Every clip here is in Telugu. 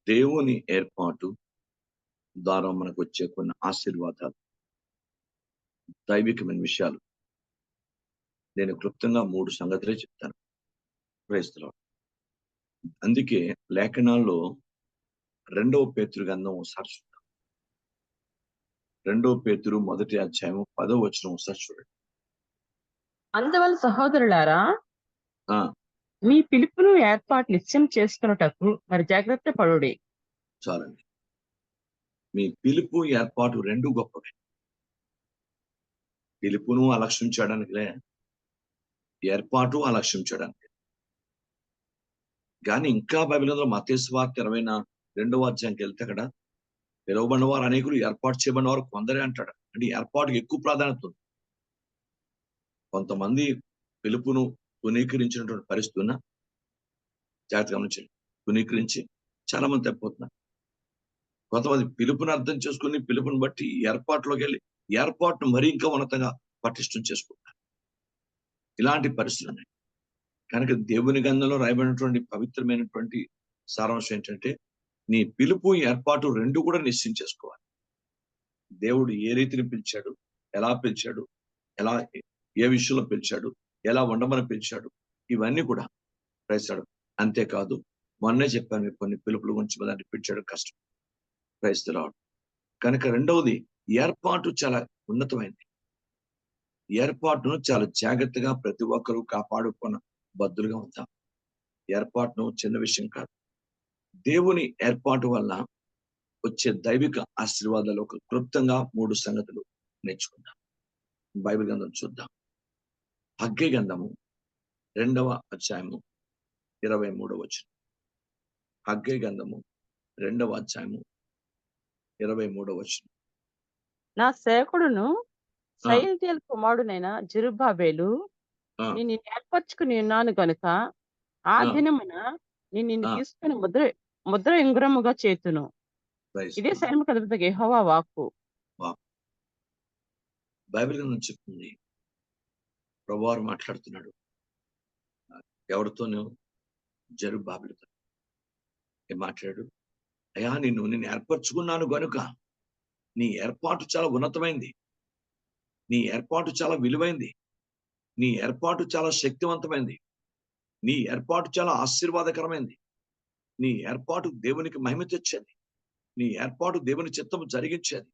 దేవుని ఏర్పాటు ద్వారా మనకు వచ్చే కొన్ని ఆశీర్వాదాలు, దైవికమైన విషయాలు. నేను క్లుప్తంగా 3 సంగతులే చెప్తాను. Praise the Lord. అందుకే లేఖనాల్లో 2వ పేతురు గ్రంథం ఒకసారి చూద్దాం. 2వ పేతురు మొదటి అధ్యాయం 10వ వచనం ఒకసారి చూడండి. అందువల్ల సహోదరులారా, ఆ! మీ పిలుపును ఏర్పాటు నిశ్చయం చేసుకొనుటకు మరి జాగ్రత్త పడుడి. చాలండి. మీ పిలుపు, ఏర్పాటు 2 గొప్పవే. పిలుపును అలక్ష్యం చేయడానికిలే, ఏర్పాటు అలక్ష్యం చేయడానికి. కానీ ఇంకా బైబిల్ గ్రంథంలో మత్తయి సువార్త 22వ అధ్యాయంకి వెళ్తే అక్కడ పిలువబడిన వారు అనేకులు, ఏర్పాటు చేయబడిన వారు కొందరే అంటాడు. అంటే ఏర్పాటుకి ఎక్కువ ప్రాధాన్యత ఉంది. కొంతమంది పిలుపును తునీకరించినటువంటి పరిస్థితి ఉన్న జాగ్రత్త గమనించండి. తునీకరించి చాలా మంది తప్పిపోతున్నారు. కొంతమంది పిలుపుని అర్థం చేసుకుని పిలుపుని బట్టి ఏర్పాటులోకి వెళ్ళి ఏర్పాటును మరీ ఇంకా ఉన్నతంగా పటిష్టం చేసుకుంటారు. ఇలాంటి పరిస్థితులు ఉన్నాయి. కనుక దేవుని గ్రంథంలో రాయబడినటువంటి పవిత్రమైనటువంటి సారాంశం ఏంటంటే, నీ పిలుపు, ఏర్పాటు 2 కూడా నిశ్చయం చేసుకోవాలి. దేవుడు ఏ రీతిని పిలిచాడు, ఎలా పిలిచాడు, ఎలా ఏ విషయంలో పిలిచాడు, ఎలా ఉండమని పిలిచాడు, ఇవన్నీ కూడా ప్రయత్నిస్తాడు. అంతేకాదు, మొన్నే చెప్పాను మీకు కొన్ని పిలుపుల గురించి, దాన్ని పిలిచాడు కష్టం. Praise the Lord. కనుక రెండవది, ఏర్పాటు చాలా ఉన్నతమైనది. ఏర్పాటును చాలా జాగ్రత్తగా ప్రతి ఒక్కరూ కాపాడుకున్న బద్దులుగా ఉంటాం. ఏర్పాటును చిన్న విషయం కాదు. దేవుని ఏర్పాటు వల్ల వచ్చే దైవిక ఆశీర్వాదాలు ఒక క్లుప్తంగా 3 సంగతులు నేర్చుకుందాం. బైబిల్ గ్రంథం చూద్దాం. హగ్గై గ్రంథము 2వ అధ్యాయము 23వ వచనం. హగ్గై గ్రంథము 2వ అధ్యాయము 23వ వచనం. నా సేవకుడును ఆ! షయల్తీయేలు కుమారుడైన జెరుబ్బాబెలు, ఆ! నేను నిన్ను ఏర్పరచుకుని ఉన్నాను గనుక ఆ ఆ! దినమున నేను నిన్ను ఆ! తీసుకుని ముద్ర ముద్ర ఉంగరముగా చేతును. ప్రైజ్ ఇదే సైన్యములకు యెహోవా వాక్కు. వావ్! బైబిల్ గ్రంథం చెప్తుంది. ప్రభువారు మాట్లాడుతున్నాడు. ఎవరితోనూ? జెరుబ్బాబెలుతో. ఏం మాట్లాడాడు? అయ్యా, నిన్ను ఏర్పరచుకున్నాను గనుక నీ ఏర్పాటు చాలా ఉన్నతమైంది. నీ ఏర్పాటు చాలా విలువైంది. నీ ఏర్పాటు చాలా శక్తివంతమైంది. నీ ఏర్పాటు చాలా ఆశీర్వాదకరమైంది. నీ ఏర్పాటు దేవునికి మహిమ తెచ్చేది. నీ ఏర్పాటు దేవుని చిత్తము జరిగించేది.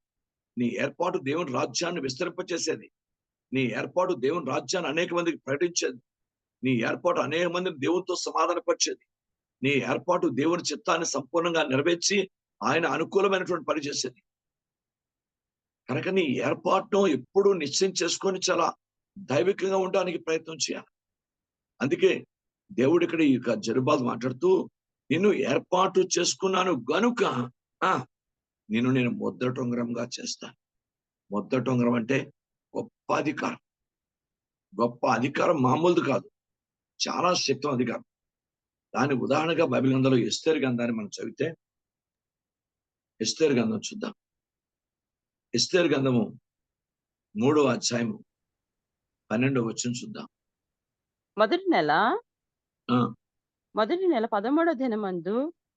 నీ ఏర్పాటు దేవుని రాజ్యాన్ని విస్తరింపచేసేది. నీ ఏర్పాటు దేవుని రాజ్యాన్ని అనేక మందికి ప్రకటించేది. నీ ఏర్పాటు అనేక మందిని దేవునితో సమాధానపరిచేది. నీ ఏర్పాటు దేవుని చిత్తాన్ని సంపూర్ణంగా నెరవేర్చి ఆయన అనుకూలమైనటువంటి పని చేసేది. కనుక నీ ఏర్పాటును ఎప్పుడూ నిశ్చయం చేసుకొని చాలా దైవికంగా ఉండడానికి ప్రయత్నం చేయాలి. అందుకే దేవుడు ఇక్కడ ఈ యొక్క జెరుబ్బాబెలు మాట్లాడుతూ, నిన్ను ఏర్పాటు చేసుకున్నాను గనుక ఆ నేను మొద్దటొంగరంగా చేస్తాను. మొద్దటొంగరం అంటే గొప్ప అధికారం. గొప్ప అధికారం మామూలుది కాదు. చాలా శక్తివంత అధికారం. దాని ఉదాహరణగా బైబిల్ గ్రంథంలో ఎస్తేరు గ్రంథాన్ని మనం చదివితే, ఎస్తేరు గ్రంథం చూద్దాం. ఎస్తేరు గ్రంథము 3వ అధ్యాయము 12వ వచనం చూద్దాం. మొదటి నెల ఆ! 13వ దినమందు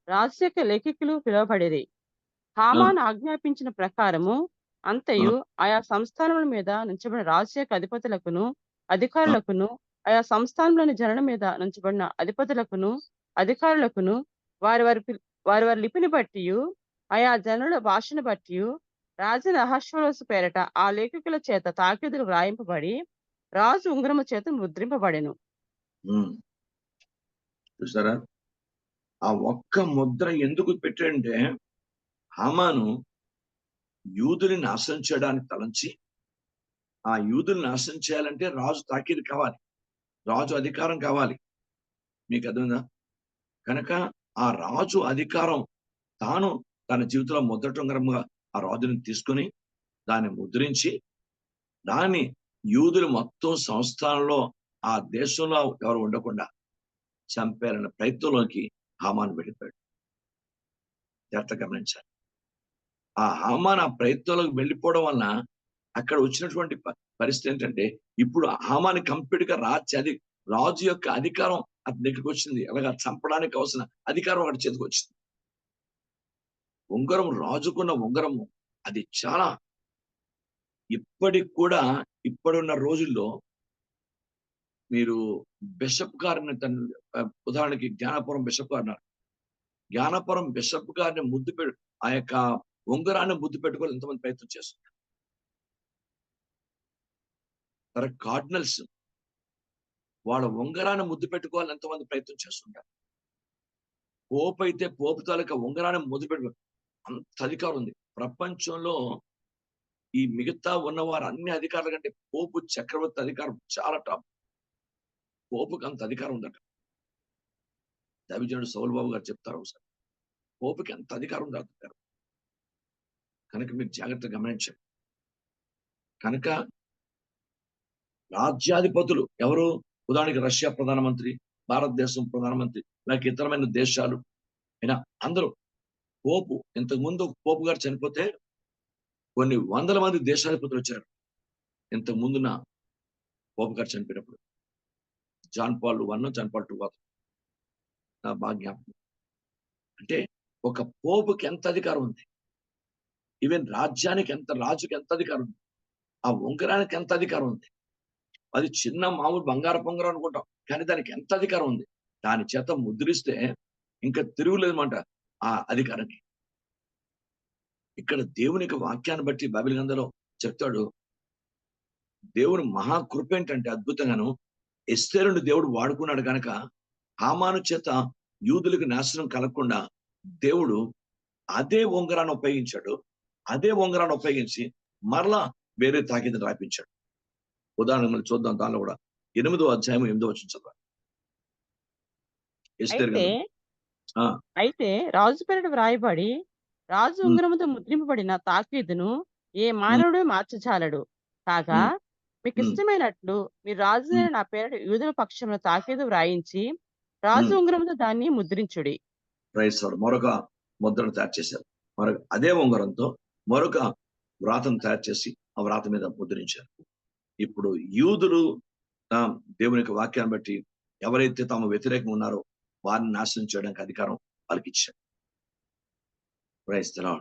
రాజు యొక్క లేఖికులు పిలువబడిరి. ఆ! హామాను ఆజ్ఞాపించిన ప్రకారము ఆ! అంతయు ఆయా సంస్థానముల మీద నుంచబడిన రాజు యొక్క అధిపతులకును, ఆ! అధికారులకును, ఆయా సంస్థానంలోని జనుల మీద నుంచబడిన అధిపతులకును, అధికారులకును, వారి వారి పిల్ వారి వారి లిపిని బట్టియు, ఆయా జనుల భాషను బట్టియు, రాజైన అహష్వేరోషు పేరట ఆ లేఖికుల చేత తాకీదులు వ్రాయింపబడి, రాజు ఉంగరము చేత ముద్రింపబడెను. హ్మ్. చూసారా? ఆ ఒక్క ముద్ర ఎందుకు పెట్టాడంటే, హామాను యూదుని నాశనం చేయడానికి తలంచి, ఆ యూదుని నాశనం చేయాలంటే రాజు తాకీదు కావాలి. రాజు అధికారం కావాలి. మీకు అర్థమైందా? కనుక ఆ రాజు అధికారం తాను తన జీవితంలో మొదటంగరంగా ఆ రాజుని తీసుకొని దాన్ని ముద్రించి, దాన్ని యూదులు మొత్తం సంస్థానంలో ఆ దేశంలో ఎవరు ఉండకుండా చంపేయాలన్న ప్రయత్నంలోకి హామాను వెళ్ళిపోయాడు. జాగ్రత్తగా గమనించాలి. ఆ హామాను ఆ ప్రయత్నంలోకి వెళ్ళిపోవడం వలన అక్కడ వచ్చినటువంటి పరిస్థితి ఏంటంటే, ఇప్పుడు హామాను కంప్లీట్‌గా రాజు యొక్క అధికారం అతని దగ్గరికి వచ్చింది. అలాగా చంపడానికి కావాల్సిన అధికారం వాడి చేతికొచ్చింది. ఉంగరం, రాజుకున్న ఉంగరము అది చాలా ఇప్పటికి కూడా ఇప్పుడున్న రోజుల్లో మీరు బిషప్ గారిని ఉదాహరణకి జ్ఞానపురం బిషప్ గారు ఉన్నారు. జ్ఞానపురం బిషప్ గారిని ఆ యొక్క ఉంగరాన్ని ముద్దు పెట్టుకోవాలి ఎంతమంది ప్రయత్నం చేస్తున్నారు. కార్డినల్స్ వాళ్ళ ఉంగరాన్ని ముద్దు పెట్టుకోవాలి ఎంతమంది ప్రయత్నం చేస్తుంటారు. పోపు అయితే పోపు తాలూకా ఉంగరాన్ని ముద్దు పెట్టుకోవాలి అంత అధికారం ఉంది. ప్రపంచంలో ఈ మిగతా ఉన్నవారు అన్ని అధికారుల కంటే పోపు చక్రవర్తి అధికారం చాలా టాప్. పోపుకి అంత అధికారం ఉందట. దైవజనుడు సౌలు బాబు గారు చెప్తారు ఒకసారి, పోపుకి ఎంత అధికారం ఉందంటారు. కనుక మీరు జాగ్రత్తగా గమనించండి. కనుక రాజ్యాధిపతులు ఎవరు? ఉదాహరణకి రష్యా ప్రధానమంత్రి, భారతదేశం ప్రధానమంత్రి, లేక ఇతరమైన దేశాలు అయినా అందరూ పోపు. ఇంతకు ముందు పోపు గారు చనిపోతే కొన్ని వందల మంది దేశాధిపతులు వచ్చారు. ఇంతకు ముందున పోపు గారు చనిపోయినప్పుడు జాన్ పాల్ 1, జాన్ పాల్ 2 నా బాగా జ్ఞాపకం. అంటే ఒక పోపుకి ఎంత అధికారం ఉంది, ఈవెన్ రాజ్యానికి రాజుకి ఎంత అధికారం ఉంది, ఆ ఉంగరానికి ఎంత అధికారం ఉంది. అది చిన్న మామూలు బంగారు పొంగరం అనుకుంటాం, కానీ దానికి ఎంత అధికారం ఉంది. దాని చేత ముద్రిస్తే ఇంకా తిరుగులేదన్నమాట ఆ అధికారానికి. ఇక్కడ దేవునికి వాక్యాన్ని బట్టి బైబిల్ గ్రంథంలో చెప్తాడు, దేవుని మహాకృప ఏంటంటే అద్భుతంగాను ఎస్తేరుని దేవుడు వాడుకున్నాడు కనుక హామాను చేత యూదులకు నాశనం కలగకుండా దేవుడు అదే ఉంగరాన్ని ఉపయోగించాడు. అదే ఉంగరాన్ని ఉపయోగించి మరలా వేరే తాకిదని రాపించాడు. ఉదాహరణ మనం చూద్దాం. దానిలో కూడా 8వ అధ్యాయం 8వ వచనం చదవాలి. ఎస్తేరు అయితే గ్రంథం. అయితే రాజు పేరిట వ్రాయబడి రాజు ఉమ్, ఉంగరముతో ముద్రింపబడిన తాకీదును ఏ మానవుడు మార్చజాలడు. కాగా ఉమ్, మీకు ఉమ్, ఇష్టమైనట్లు మీరు రాజు ఉమ్, అయిన నా పేరిట యూదుల పక్షమున తాకీదు వ్రాయించి రాజు ఉమ్. ఉంగరముతో దాన్ని ముద్రించుడి. క్రైస్తవుడు మరొక ముద్రను తయారు చేశారు. అదే ఉంగరంతో మరొక వ్రాతను తయారు చేసి ఆ వ్రాత మీద ముద్రించారు. ఇప్పుడు యూదులు దేవుని యొక్క వాక్యాన్ని బట్టి ఎవరైతే తాము వ్యతిరేకంగా ఉన్నారో వారిని నాశనం చేయడానికి అధికారం వాళ్ళకి ఇచ్చారు. క్రైస్తవుడు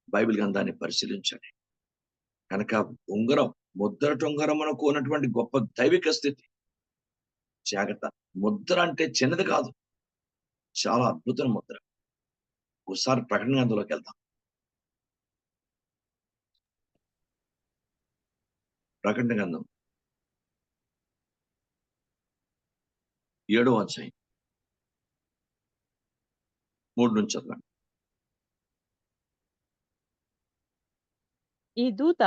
బైబిల్ గ్రంథాన్ని పరిశీలించండి. కనుక ఉంగరం, ముద్రట ఉంగరమునకు ఉన్నటువంటి గొప్ప దైవిక స్థితి. జాగ్రత్త. ముద్ర అంటే చిన్నది కాదు, చాలా అద్భుతమైన ముద్ర. ఒకసారి ప్రకటన గ్రంథంలోకి వెళ్దాం. ప్రకటన గ్రంథం 7వ అధ్యాయం 3 నుంచి చదవండి. ఈ దూత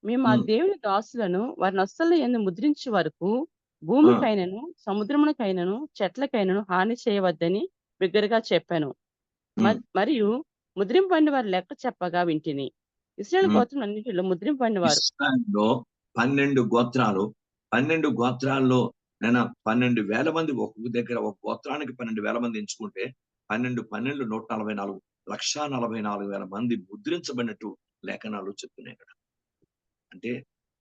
మేము ఆ ఉమ్, దేవుని దాసులను వారి నొసళ్ళ యందు ముద్రించు వరకు ఆ, భూమికైనను సముద్రమునకైనను చెట్లకైనను హాని చేయవద్దని బిగ్గరగా చెప్పాను. ఉమ్, మరియు ముద్రింపబడిన వారి లెక్క చెప్పగా వింటిని. ఇశ్రాయేలు ఉమ్. గోత్రం అన్నిటిలో ముద్రింపబడిన వారు ఇశ్రాయేలులో 12 గోత్రాలు. 12 గోత్రాల్లో 12,000 మంది ఒక్కొక్క దగ్గర, ఒక గోత్రానికి 12,000 మంది ఎంచుకుంటే 12 12 144 1,44,000 మంది ముద్రించబడినట్టు లేఖనాలు చెప్తున్నాయి ఇక్కడ. అంటే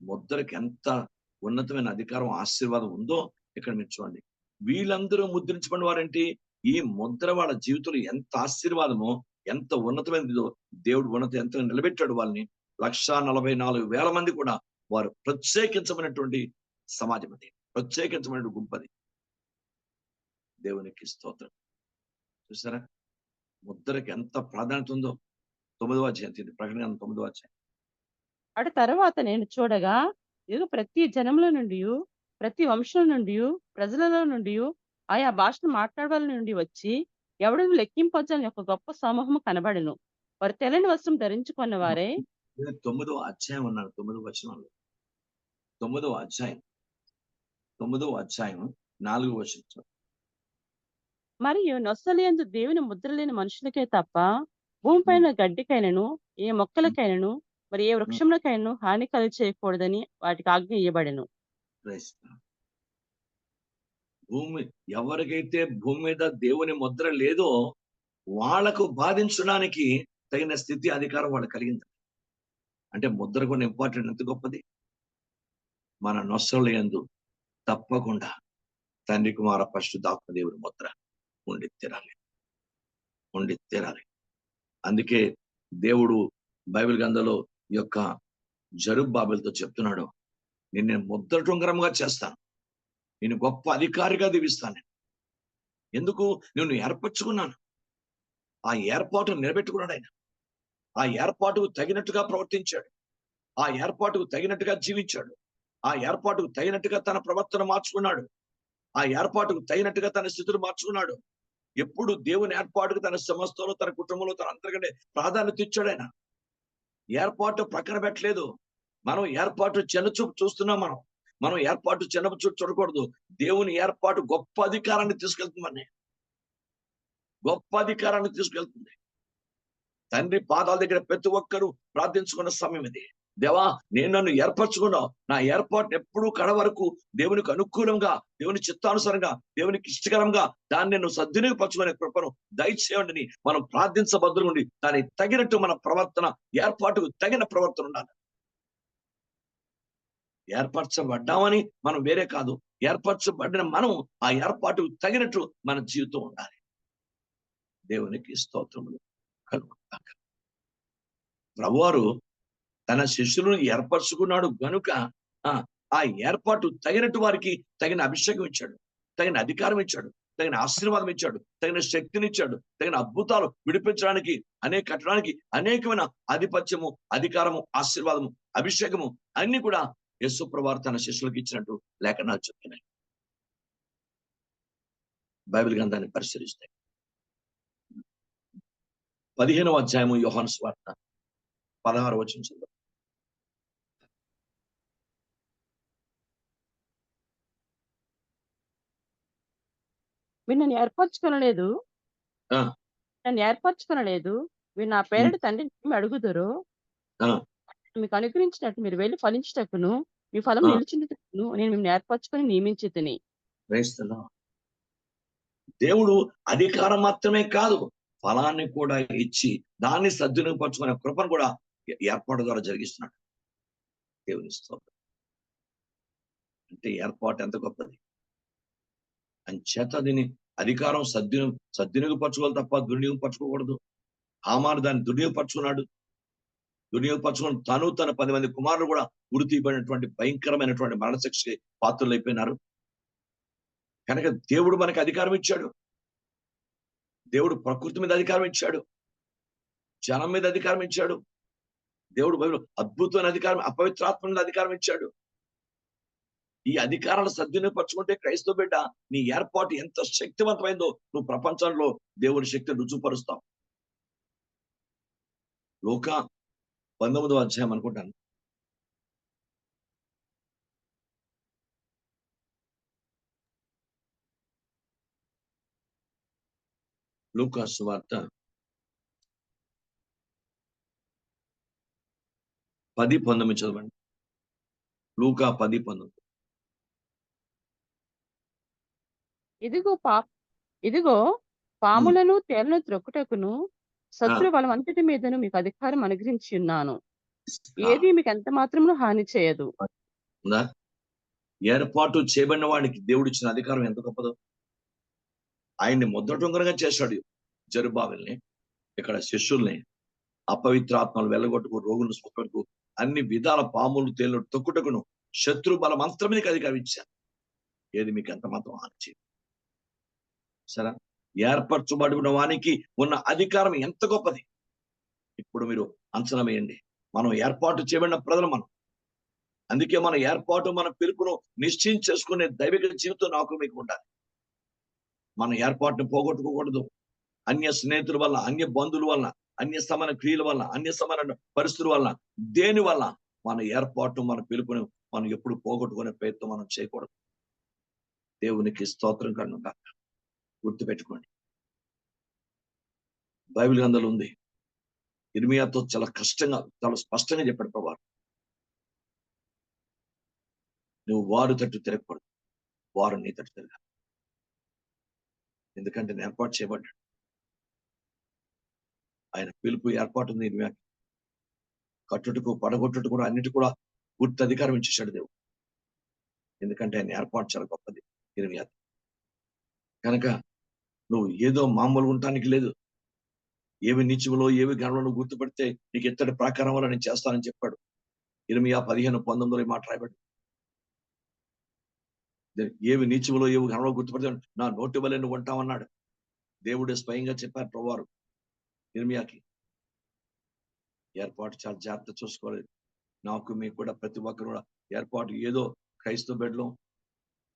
ముద్రకి ఎంత ఉన్నతమైన అధికారం, ఆశీర్వాదం ఉందో ఇక్కడ మీరు చూడండి. వీళ్ళందరూ ముద్రించబడిన వారేంటి? ఈ ముద్ర వాళ్ళ జీవితంలో ఎంత ఆశీర్వాదమో, ఎంత ఉన్నతమైనదో దేవుడు ఎంత నిలబెట్టాడు వాళ్ళని. 1,44,000 మంది కూడా వారు ప్రత్యేకించబడినటువంటి సమాజం అది, ప్రత్యేకించబడిన గుంపది. దేవునికి స్తోత్రం. చూసారా ముద్రకి ఎంత ప్రాధాన్యత ఉందో. 9వ అధ్యాయం, ప్రకటన 9వ అధ్యాయం. అటు తరువాత నేను చూడగా ఇదిగో ప్రతి జనముల నుండి ప్రతి వంశం నుండి ప్రజలలో నుండి ఆయా భాషను మాట్లాడే నుండి వచ్చి ఎవడను లెక్కింపజాలని ఒక గొప్ప సమూహము కనబడెను. వారు తెల్లని వస్త్రం ధరించుకున్న వారే. నేను 9వ అధ్యాయం అన్నాను. 9వ వచనంలో 9వ అధ్యాయం 4వ వచనం. మరియు నొసలియందు దేవుని ముద్ర లేని మనుషులకే తప్ప భూమిపైన గడ్డికైనను ఏ మొక్కలకైనను మరి ఏ వృక్షములకైనను హాని కలుగ చేయకూడదని వాటికి ఆజ్ఞ ఇయ్యబడెను. ఎవరికైతే భూమి మీద దేవుని ముద్ర లేదో వాళ్లకు బాధించడానికి తగిన స్థితి, అధికారం వాళ్ళు కలిగింది. అంటే ముద్ర కూడా ఇంపార్టెంట్. ఎంత గొప్పది. మన నొసలు యందు తప్పకుండా తండ్రి కుమార పరిశుద్ధాత్మ దేవుని ముద్ర ఉండి తీరాలి. అందుకే దేవుడు బైబిల్ గ్రంథంలో ఈ యొక్క జరుబ్బాబెలుతో చెప్తున్నాడు, నేను ముద్రటుంగరంగా చేస్తాను, నేను గొప్ప అధికారిగా దీవిస్తాను. ఎందుకు? నేను ఏర్పరచుకున్నాను. ఆ ఏర్పాటు నిలబెట్టుకున్నాడు ఆయన. ఆ ఏర్పాటుకు తగినట్టుగా ప్రవర్తించాడు. ఆ ఏర్పాటుకు తగినట్టుగా జీవించాడు. ఆ ఏర్పాటుకు తగినట్టుగా తన ప్రవర్తన మార్చుకున్నాడు. ఆ ఏర్పాటుకు తగినట్టుగా తన స్థితిని మార్చుకున్నాడు. ఎప్పుడు దేవుని ఏర్పాటుకు తన సమస్తంలో, తన కుటుంబంలో, తన అంతర్గత ప్రాధాన్యత ఇచ్చాడు ఆయన. ఏర్పాటు ప్రక్కన పెట్టలేదు. మనం ఏర్పాటు చిన్నచూపు చూస్తున్నాం. మనం ఏర్పాటు చిన్నచూపు చూడకూడదు. దేవుని ఏర్పాటు గొప్ప అధికారాన్ని తీసుకెళ్తుందని, గొప్ప అధికారాన్ని తీసుకెళ్తుంది. తండ్రి పాదాల దగ్గర ప్రతి ఒక్కరూ ప్రార్థించుకున్న సమయం ఇది. దేవా, నేను నన్ను ఏర్పరచుకున్నావు. నా ఏర్పాటు ఎప్పుడూ కడ వరకు దేవునికి అనుకూలంగా, దేవుని చిత్తానుసారంగా, దేవునికి ఇష్టకరంగా దాన్ని నేను సద్వినియోగపరచుకునే కృపను దయచేయండి మనం ప్రార్థించబద్దులు ఉండి దానికి తగినట్టు మన ప్రవర్తన, ఏర్పాటుకు తగిన ప్రవర్తన ఉండాలి. ఏర్పరచబడ్డామని మనం వేరే కాదు. ఏర్పరచబడిన మనం ఆ ఏర్పాటుకు తగినట్టు మన జీవితం ఉండాలి. దేవునికి స్తోత్రములు కలుగుతాక. ప్రభువారు తన శిష్యులను ఏర్పరచుకున్నాడు గనుక ఆ ఏర్పాటు తగినట్టు వారికి తగిన అభిషేకం ఇచ్చాడు, తగిన అధికారం ఇచ్చాడు, తగిన ఆశీర్వాదం ఇచ్చాడు, తగిన శక్తినిచ్చాడు, తగిన అద్భుతాలు విడిపించడానికి, కట్టడానికి అనేకమైన ఆధిపత్యము, అధికారము, ఆశీర్వాదము, అభిషేకము అన్ని కూడా యేసుప్రభువారు తన శిష్యులకు ఇచ్చినట్టు లేఖనాలు చెప్తున్నాయి. బైబిల్ గ్రంథాన్ని పరిశీలిస్తాయి. 15వ అధ్యాయము యోహాను సువార్త 16వ వచనం. మీరు నన్ను ఏర్పరచుకొనలేదు. ఆ నన్ను ఏర్పరచుకొనలేదు. మీరు నా పేరిట తండ్రిని ఏమి అడుగుదురో ఆ మీకు అనుగ్రహించినట్టు మీరు వెళ్ళి ఫలించుటకును, మీ ఫలం ఆ నిలిచుటకును నేను మిమ్మల్ని ఏర్పరచుకొని నియమించితిని. క్రైస్తవులు, దేవుడు అధికారం మాత్రమే కాదు, ఫలాన్ని కూడా ఇచ్చి దాన్ని సద్వినియోగపరచుకునే కృపను కూడా ఏర్పాటు ద్వారా జరిగిస్తున్నాడు. దేవుని స్తోత్రం. అంటే ఏర్పాటు ఎంత గొప్పది. అంచేత దీన్ని అధికారం సద్వినియోగపరచుకోవాలి తప్ప దుర్వినియోగపరచుకోకూడదు. హామాను దాన్ని దుర్వినియోగపరచుకున్నాడు. దుర్వినియోగపరచుకుని తన 10 మంది కుమారులు కూడా ఉరి తీయబడినటువంటి భయంకరమైనటువంటి మరణశిక్షకి పాత్రలు అయిపోయినారు. కనుక దేవుడు మనకి అధికారం ఇచ్చాడు. దేవుడు ప్రకృతి మీద అధికారం ఇచ్చాడు, జనం మీద అధికారం ఇచ్చాడు. దేవుడు బైబిల్ అద్భుతమైన అధికారం, అపవిత్రాత్మ మీద అధికారం ఇచ్చాడు. ఈ అధికారాన్ని సద్వినియోగపరచుకుంటే క్రైస్తవ బిడ్డ, నీ ఏర్పాటు ఎంత శక్తివంతమైందో నువ్వు ప్రపంచంలో దేవుని శక్తిని రుజువుపరుస్తావు. లూకా 19వ అధ్యాయం అనుకుంటాను. లూకా సువార్త 10:19 చదవండి. లూకా 10:19. ఇదిగో పాములను తేళ్లను త్రొక్కుటకును ఆ, శత్రు బలమంతటి మీదను మీకు అధికారం అనుగ్రహించి ఉన్నాను. ఆ, ఏది మీకు ఎంత మాత్రమును హాని చేయదు. ఉందా? ఏర్పాటు చేయబడిన వాడికి దేవుడు ఇచ్చిన అధికారం ఎంత గొప్పదో. ఆయన్ని ముద్రటుంగరంగా చేశాడు జరుబ్బాబెల్ని. ఇక్కడ శిష్యుల్ని అపవిత్రాత్మలు వెళ్ళగొట్టుకు, రోగులను స్వస్థపడుకు, అన్ని విధాల పాములు తేళ్లు తొక్కుటకును శత్రు బలం అంతరం మీదకి అధికారం ఇచ్చారు. ఏది మీకు ఎంత మాత్రం హాని చేయదు. సరే, ఏర్పరచబడిన వానికి ఉన్న అధికారం ఎంత గొప్పది. ఇప్పుడు మీరు అంచనా వేయండి. మనం ఏర్పాటు చేయబడిన ప్రజలు మనం. అందుకే మన ఏర్పాటు, మన పిలుపును నిశ్చయం చేసుకునే దైవిక జీవితం నాకు మీకు ఉండాలి. మన ఏర్పాటును పోగొట్టుకోకూడదు. అన్య స్నేహితుల వల్ల, అన్య బంధువుల వల్ల, అన్య సమాన క్రియల వల్ల, అన్య సమాన పరిస్థితుల వల్ల, దేని వల్ల మన ఏర్పాటు, మన పిలుపును మనం ఎప్పుడు పోగొట్టుకునే ప్రయత్నం మనం చేయకూడదు. దేవునికి స్తోత్రం కనుక గుర్తుపెట్టుకోండి. బైబిల్ గ్రంథంలో ఉంది. ఇర్మియాతో చాలా స్పష్టంగా చెప్పాడు ప్రభువు, నువ్వు వారు తట్టు తిరగకూడదు, వారు నీ తట్టు తిరగాలి. ఎందుకంటే నేను ఏర్పాటు చేయబడ్డాడు. ఆయన పిలుపు ఏర్పాటు ఉంది. ఇర్మియాకి కట్టుటకు, పడగొట్టుటకు కూడా అన్నిటి కూడా పూర్తి అధికారం ఇచ్చేశాడు దేవుడు. ఎందుకంటే ఆయన ఏర్పాటు చాలా గొప్పది ఇర్మియా. కనుక నువ్వు ఏదో మామూలుగా ఉండటానికి లేదు. ఏవి నిత్యములో ఏవి గణంలో గుర్తుపడితే నీకు ఇత్తడి ప్రాకారం వల్ల నేను చేస్తానని చెప్పాడు. ఇర్మియా 15:19 మాట రాయబడి, ఏవి నీచములో ఏవి గణంలో గుర్తుపడితే నా నోటి వల్లే నువ్వు ఉంటావన్నాడు. దేవుడే స్వయంగా చెప్పారు ప్రభువారు ఇర్మియాకి. ఏర్పాటు చాలా జాగ్రత్త చూసుకోవాలి. నాకు మీకు కూడా ప్రతి ఒక్కరు కూడా ఏర్పాటు ఏదో క్రైస్తవ బెడ్లో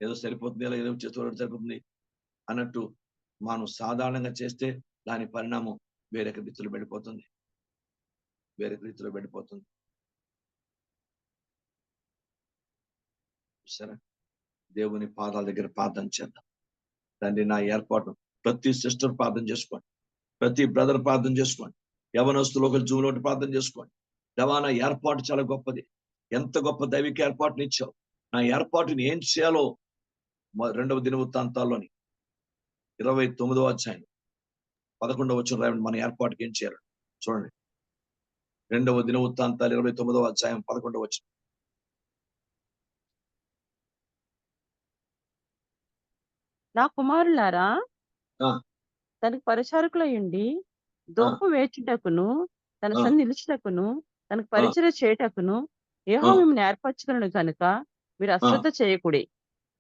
ఏదో సరిపోతుంది, ఇలా ఏదో చేస్తూ సరిపోతుంది అన్నట్టు మనం సాధారణంగా చేస్తే దాని పరిణామం వేరే రీతిలో వెళ్ళిపోతుంది. సరే, దేవుని పాదాల దగ్గర ప్రార్థన చేద్దాం. తండ్రి, నా ఏర్పాటు ప్రతి సిస్టర్ ప్రార్థన చేసుకోండి, ప్రతి బ్రదర్ ప్రార్థన చేసుకోండి, యవనస్తులు ఒక జూలో ప్రార్థన చేసుకోండి. దేవా, నా ఏర్పాటు చాలా గొప్పది. ఎంత గొప్ప దైవిక ఏర్పాటుని ఇచ్చావు. నా ఏర్పాటుని ఏం చేయాలో 2వ దినవృత్తాంతాల్లోని 29వ అధ్యాయం 11వ వచనం రాయండి. మన ఏర్పాటుకి ఏం చేయాలి చూడండి. 2వ దినవృత్తాంతాలు 29వ అధ్యాయం 11వ వచనం. నా కుమారులారా, ఆ, తనకు పరిచారకులయుండి దోపు వేచుటకును, తన ఆ, సన్ని నిలుచుటకును, తనకు ఆ, పరిచర్య చేయుటకును ఆ, యెహోవా మిమ్మల్ని ఏర్పరచుకొనెను కనుక మీరు ఆ, అశ్రద్ధ చేయకుడి.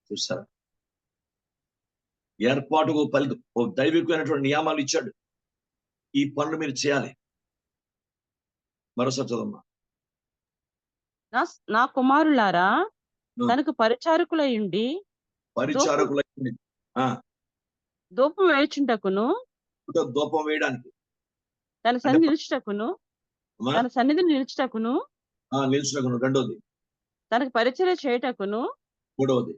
చూసారా? ఏర్పాటుకు ఓ దైవికమైనటువంటి నియమాలు ఇచ్చాడు. ఈ పనులు మీరు చేయాలి. మరోసారి చదమ్మా. నా కుమారులారా, ఆ, తనకు పరిచారకులయుండి దోపు పరిచారకుల దోపు వేయుచుంటకును, దూపం వేయడానికి తన అంటే సన్ని నిలుచుటకును, అమ్మా, తన సన్నిధిని నిలుచుటకును, నిలిచిన రెండోది, తనకు పరిచర్య చేయుటకును మూడవది,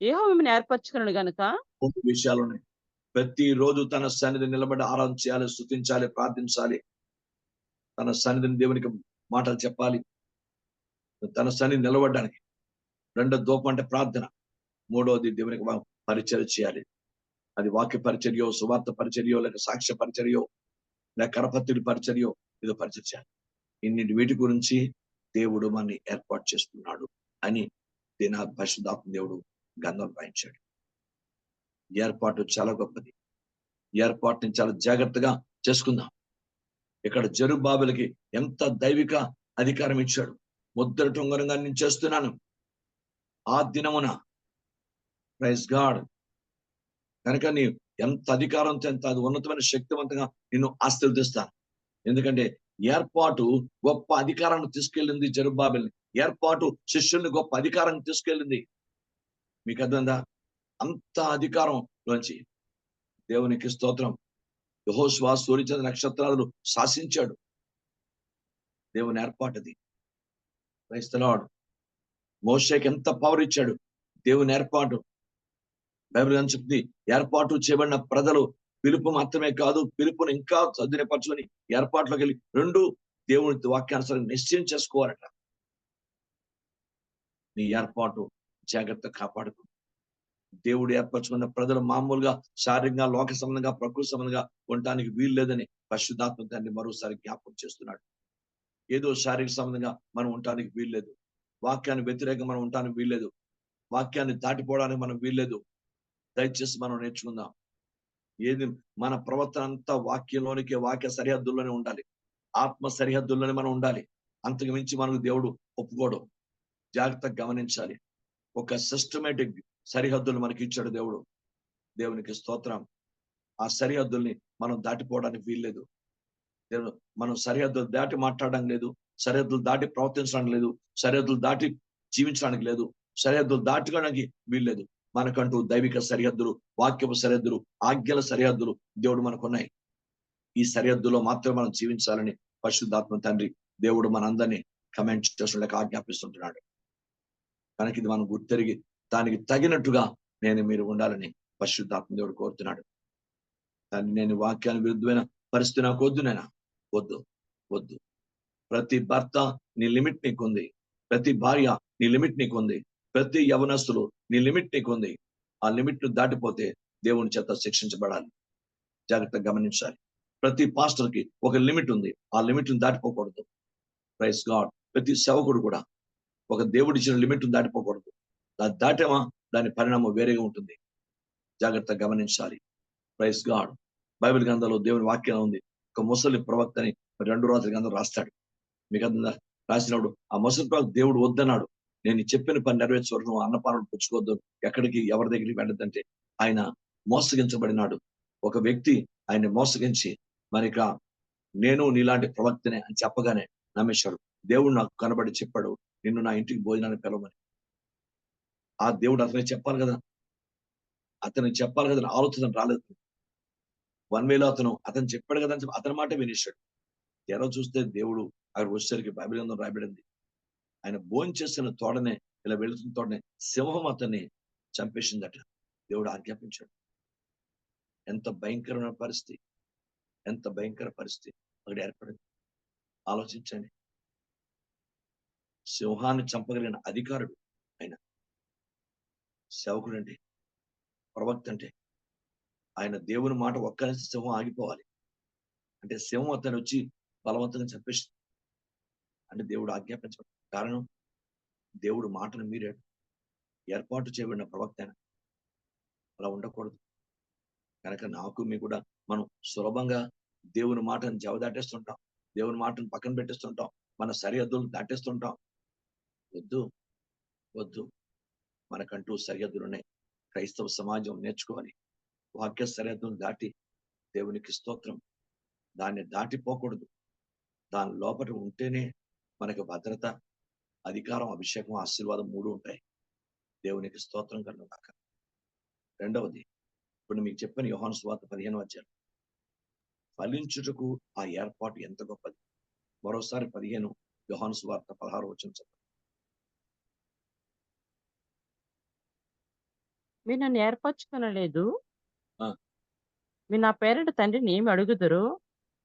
యెహోవా మిమ్మల్ని ఏర్పరచుకొనెను గనుక 3 విషయాలు ఉన్నాయి. ప్రతిరోజు తన సన్నిధి నిలబడి ఆరాధన చేయాలి, స్తుతించాలి, ప్రార్థించాలి. తన సన్నిధిని దేవునికి మాటలు చెప్పాలి. తన సన్నిధి నిలబడడానికి. 2వ దూపం అంటే ప్రార్థన. 3వది దేవునికి పరిచర్య చేయాలి. అది వాక్య పరిచర్యో, సువార్త పరిచర్యో, లేక సాక్ష్య పరిచర్యో, లేక కరపత్రుడి పరిచర్యో, ఏదో పరిచర్య చేయాలి. ఇన్నిటి వీటి గురించి దేవుడు మనని ఏర్పాటు చేసుకున్నాడు అని పరిశుద్ధాత్మ దేవుడు గ్రంథం రాయించాడు. ఏర్పాటు చాలా గొప్పది. ఏర్పాటుని చాలా జాగ్రత్తగా చేసుకుందాం. ఇక్కడ జెరుబ్బాబెలుకి ఎంత దైవిక అధికారం ఇచ్చాడు. ముద్రట ఉంగరంగా నేను చేస్తున్నాను ఆ దినమున. Praise God. కనుక నీ ఎంత అధికారంతో, ఎంత అది ఉన్నతమైన శక్తివంతంగా నిన్ను ఆశీర్వదిస్తాను. ఎందుకంటే ఏర్పాటు గొప్ప అధికారాన్ని తీసుకెళ్ళింది జెరుబ్బాబెల్ని. ఏర్పాటు శిష్యుల్ని గొప్ప అధికారాన్ని తీసుకెళ్ళింది. మీకు అర్థమైందా? అంత అధికారం నుంచి దేవునికి స్తోత్రం. యెహోషువ సూర్యచంద్ర నక్షత్రాలను శాసించాడు. దేవుని ఏర్పాటుది. Praise the lord. మోషేకి ఎంత పవర్ ఇచ్చాడు. దేవుని ఏర్పాటు. బైబిల్ అని చెప్తుంది, ఏర్పాటు చేయబడిన ప్రజలు పిలుపు మాత్రమే కాదు, పిలుపుని ఇంకా సద్వినియోగపరచుకొని ఏర్పాట్లోకి వెళ్ళి 2 దేవుని వాక్యానుసారం నిశ్చయం చేసుకోవాలట. నీ ఏర్పాటు జాగ్రత్త కాపాడుకో. దేవుడు ఏర్పరచుకున్న ప్రజలు మామూలుగా శారీరకంగా, లోక సంబంధంగా, ప్రకృతి సంబంధంగా ఉండటానికి వీలు లేదని పరిశుద్ధాత్మ తండ్రి మరోసారి జ్ఞాపకం చేస్తున్నాడు. ఏదో శారీరక సంబంధంగా మనం ఉండటానికి వీల్లేదు. వాక్యాన్ని వ్యతిరేకంగా మనం ఉండటానికి వీల్లేదు. వాక్యాన్ని దాటిపోవడానికి మనం వీల్లేదు. దయచేసి మనం నేర్చుకుందాం. ఏది మన ప్రవర్తన అంతా వాక్యంలోనికి, వాక్య సరిహద్దుల్లోనే ఉండాలి. ఆత్మ సరిహద్దుల్లోనే మనం ఉండాలి. అంతకు మించి మనకు దేవుడు ఒప్పుకోవడం. జాగ్రత్తగా గమనించాలి. ఒక సిస్టమేటిక్ సరిహద్దులు మనకి ఇచ్చాడు దేవుడు. దేవునికి స్తోత్రం. ఆ సరిహద్దుల్ని మనం దాటిపోవడానికి వీల్లేదు. దేవుడు మనం సరిహద్దులు దాటి మాట్లాడడానికి లేదు, సరిహద్దులు దాటి ప్రవర్తించడానికి లేదు, సరిహద్దులు దాటి జీవించడానికి లేదు, సరిహద్దులు దాటుకోవడానికి వీల్లేదు. మనకంటూ దైవిక సరిహద్దులు, వాక్యపు సరిహద్దులు, ఆజ్ఞల సరిహద్దులు దేవుడు మనకున్నాయి. ఈ సరిహద్దులో మాత్రమే మనం జీవించాలని పరిశుద్ధాత్మ తండ్రి దేవుడు మనందరినీ కమెంట్ చేస్తున్నట్టు ఆజ్ఞాపిస్తుంటున్నాడు. కనుక ఇది మనం గుర్తెరిగి దానికి తగినట్టుగా మీరు ఉండాలని పరిశుద్ధాత్మ దేవుడు కోరుతున్నాడు. కానీ నేను వాక్యానికి విరుద్ధమైన పరిస్థితి నాకు వద్దునైనా వద్దు. ప్రతి భర్త నీ లిమిట్ నీకుంది. ప్రతి భార్య నీ లిమిట్ నీకుంది. ప్రతి యవనస్తులు నీ లిమిట్ నీకుంది. ఆ లిమిట్ ను దాటిపోతే దేవుని చేత శిక్షించబడాలి. జాగ్రత్తగా గమనించాలి. ప్రతి పాస్టర్ కి ఒక లిమిట్ ఉంది. ఆ లిమిట్ ను దాటిపోకూడదు. Praise God. ప్రతి సేవకుడు కూడా ఒక దేవుడిచ్చిన లిమిట్ ను దాటిపోకూడదు. దాన్ని దాటేమా దాని పరిణామం వేరేగా ఉంటుంది. జాగ్రత్తగా గమనించాలి. Praise God. బైబిల్ గ్రంథంలో దేవుని వాక్యం ఉంది. ఒక ముసలి ప్రవక్త అని 2 రాత్రి గ్రంథం రాస్తాడు. మీకు అర్థంగా రాసినప్పుడు ఆ ముసలి ప్రవక్త దేవుడు వద్దన్నాడు. నేను చెప్పిన పని నెరవేర్చే వరకు నువ్వు అన్నపానం పుచ్చుకోవద్దు, ఎక్కడికి ఎవరి దగ్గరికి వెళ్ళదంటే ఆయన మోసగించబడినాడు. ఒక వ్యక్తి ఆయన్ని మోసగించి మరి ఇక నేను నీలాంటి ప్రవక్తనే అని చెప్పగానే నమ్మేశాడు. దేవుడు నాకు కనబడి చెప్పాడు, నిన్ను నా ఇంటికి భోజనానికి పిలవమని. ఆ దేవుడు అతనికి చెప్పాలి కదా, ఆలోచన రాలేదు. వన్ వేలో అతను చెప్పాడు కదా అని చెప్పి అతని మాట వినేశాడు. తెర చూస్తే దేవుడు అక్కడ వచ్చేసరికి బైబిల్ గ్రంథం రాయబడింది. ఆయన భోజనం చేస్తున్న తోడనే, ఇలా వెళుతున్న తోడనే సింహం అతన్ని చంపేసిందట. దేవుడు ఆజ్ఞాపించాడు. ఎంత భయంకరమైన పరిస్థితి, ఎంత భయంకర పరిస్థితి అక్కడ ఏర్పడింది. ఆలోచించండి. సింహాన్ని చంపగలిగిన అధికారుడు ఆయన, సేవకుడు అంటే, ప్రవక్త అంటే. ఆయన దేవుని మాట ఒక్కనేసి సింహం ఆగిపోవాలి అంటే సింహం అతను వచ్చి బలవంతంగా చంపేస్తుంది. అంటే దేవుడు ఆజ్ఞాపించడం కారణం, దేవుడు మాటను మీరాడు. ఏర్పాటు చేయబడిన ప్రవక్త ఆయన. అలా ఉండకూడదు. కనుక నాకు మీ కూడా మనం సులభంగా దేవుని మాటను జవదాటేస్తుంటాం, దేవుని మాటను పక్కన పెట్టేస్తుంటాం, మన సరిహద్దులు దాటేస్తుంటాం. వద్దు, వద్దు. మనకంటూ సరిహద్దులు ఉన్నాయి. క్రైస్తవ సమాజం నేర్చుకోవాలి. వాక్య సరిహద్దును దాటి దేవునికి స్తోత్రం, దాన్ని దాటిపోకూడదు. దాని లోపల ఉంటేనే మనకి భద్రత, అధికారం, అభిషేకం, ఆశీర్వాదం 3 ఉంటాయి. దేవునికి స్తోత్రం కలుగుగాక. రెండవది, ఇప్పుడు మీకు చెప్పిన యోహాను సువార్త 15వ అధ్యాయం, ఫలించుటకు ఆ ఏర్పాటు ఎంత గొప్పది. మరోసారి 15 యోహాను సువార్త 16వ వచనం చదవండి. మీరు నన్ను ఏర్పరచుకొనలేదు. ఆ, మీరు నా పేరిట తండ్రిని ఏమి అడుగుదురో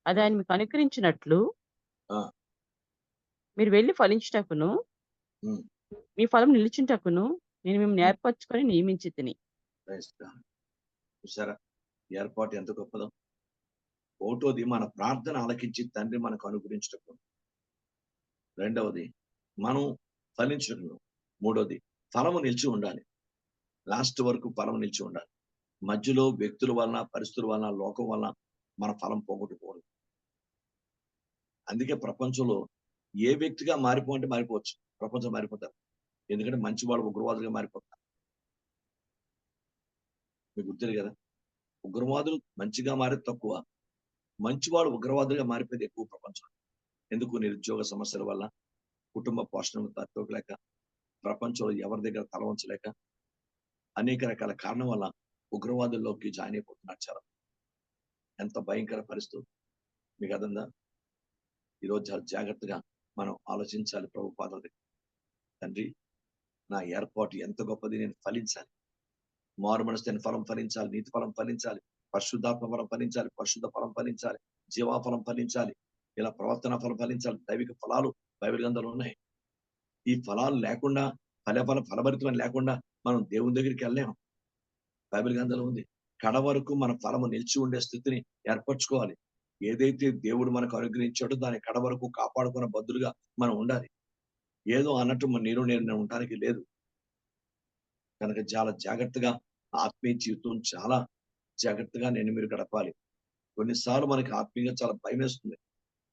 అది ఆ, ఆయన మీకు అనుగ్రహించినట్లు ఆ, మీరు వెళ్లి ఫలించుటకును ఉమ్, మీ ఫలం నిలిచుటకును నేను మిమ్మల్ని ఉమ్. ఏర్పరచుకొని నియమించితిని. Praise God. చూసారా ఏర్పాటు ఎంత గొప్పదో. ఒకటోది, మన ప్రార్థన ఆలకించి తండ్రి మనకు అనుగ్రహించటం. రెండవది, మనం ఫలించడం. మూడోది, ఫలము నిలిచి ఉండాలి. లాస్ట్ వరకు ఫలం నిలిచి ఉండాలి. మధ్యలో వ్యక్తుల వలన, పరిస్థితుల వలన, లోకం వలన మన ఫలం పోగొట్టుకోకూడదు. అందుకే ప్రపంచంలో ఏ వ్యక్తిగా మారిపోమంటే మారిపోవచ్చు. ప్రపంచం మారిపోతారు. ఎందుకంటే మంచివాడు ఉగ్రవాదులుగా మారిపోతారు. మీకు గుర్తుంది కదా, ఉగ్రవాదులు మంచిగా మారేది తక్కువ, మంచివాడు ఉగ్రవాదులుగా మారిపోయేది ఎక్కువ ప్రపంచం. ఎందుకు? నిరుద్యోగ సమస్యల వల్ల, కుటుంబ పోషణ తట్టుకోలేక, ప్రపంచంలో ఎవరి దగ్గర తల వంచలేక, అనేక రకాల కారణం వల్ల ఉగ్రవాదుల్లోకి జాయిన్ అయిపోతున్నారు చాలా. ఎంత భయంకర పరిస్థితి మీకు అర్థందా? ఈరోజు చాలా జాగ్రత్తగా మనం ఆలోచించాలి. ప్రభు పాదాల దగ్గర, తండ్రి నా ఏర్పాటు ఎంత గొప్పది, నేను ఫలించాలి. మారు మనసు ఫలం ఫలించాలి, నీతి ఫలం ఫలించాలి, పరిశుద్ధాత్మ ఫలం ఫలించాలి, పరిశుద్ధ ఫలం ఫలించాలి, జీవాఫలం ఫలించాలి, ఇలా ప్రవర్తన ఫలం ఫలించాలి. దైవిక ఫలాలు బైబిల్ గ్రంథంలో ఉన్నాయి. ఈ ఫలాలు లేకుండా, ఫలభరితమని లేకుండా మనం దేవుని దగ్గరికి వెళ్ళలేము. బైబిల్ గ్రంథంలో ఉంది. కడ వరకు మన ఫలము నిలిచి ఉండే స్థితిని ఏర్పరచుకోవాలి. ఏదైతే దేవుడు మనకు అనుగ్రహించాడో దాని కడ వరకు కాపాడుకున్న బద్దులుగా మనం ఉండాలి. ఏదో అన్నట్టు నేను ఉండడానికి లేదు. కనుక చాలా జాగ్రత్తగా ఆత్మీయ జీవితం చాలా జాగ్రత్తగా మీరు గడపాలి. కొన్నిసార్లు మనకి ఆత్మీయంగా చాలా భయం వేస్తుంది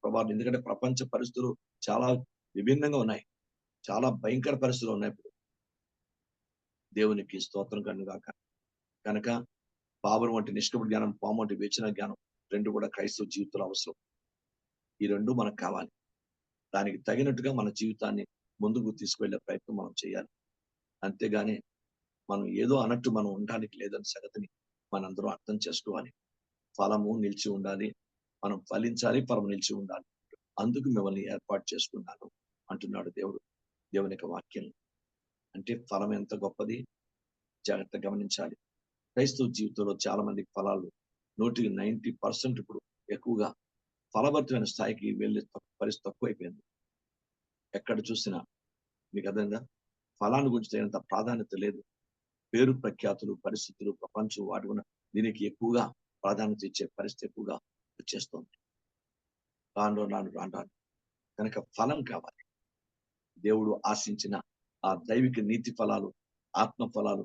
ప్రభావం, ఎందుకంటే ప్రపంచ పరిస్థితులు చాలా విభిన్నంగా ఉన్నాయి. చాలా భయంకర పరిస్థితులు ఉన్నాయి ఇప్పుడు. దేవునికి స్తోత్రం కలుగుగాక. కనుక పావురం వంటి నిష్కపట జ్ఞానం, పాము వంటి విచక్షణ జ్ఞానం 2 కూడా క్రైస్తవ జీవితంలో అవసరం. ఈ 2 మనకు కావాలి. దానికి తగినట్టుగా మన జీవితాన్ని ముందుకు తీసుకువెళ్ళే ప్రయత్నం మనం చేయాలి. అంతేగాని మనం ఏదో అన్నట్టు మనం ఉండడానికి లేదని సంగతిని మనందరం అర్థం చేసుకోవాలి. ఫలము నిలిచి ఉండాలి, మనం ఫలించాలి, ఫలం నిలిచి ఉండాలి. అందుకు మిమ్మల్ని ఏర్పాటు చేసుకున్నాను అంటున్నాడు దేవుడు. దేవుని యొక్క వాక్యం అంటే ఫలం ఎంత గొప్పది జాగ్రత్తగా గమనించాలి. క్రైస్తవ జీవితంలో చాలా మంది ఫలాలు 90% ఇప్పుడు ఎక్కువగా ఫలభరితమైన స్థాయికి వెళ్ళే పరిస్థితి తక్కువైపోయింది. ఎక్కడ చూసినా మీకు అర్థంగా ఫలాన్ని గురించి తగినంత ప్రాధాన్యత లేదు. పేరు ప్రఖ్యాతులు, పరిస్థితులు, ప్రపంచం వాటి ఉన్న దీనికి ఎక్కువగా ప్రాధాన్యత ఇచ్చే పరిస్థితి ఎక్కువగా వచ్చేస్తుంది. రాను. కనుక ఫలం కావాలి. దేవుడు ఆశించిన ఆ దైవిక నీతి ఫలాలు, ఆత్మ ఫలాలు,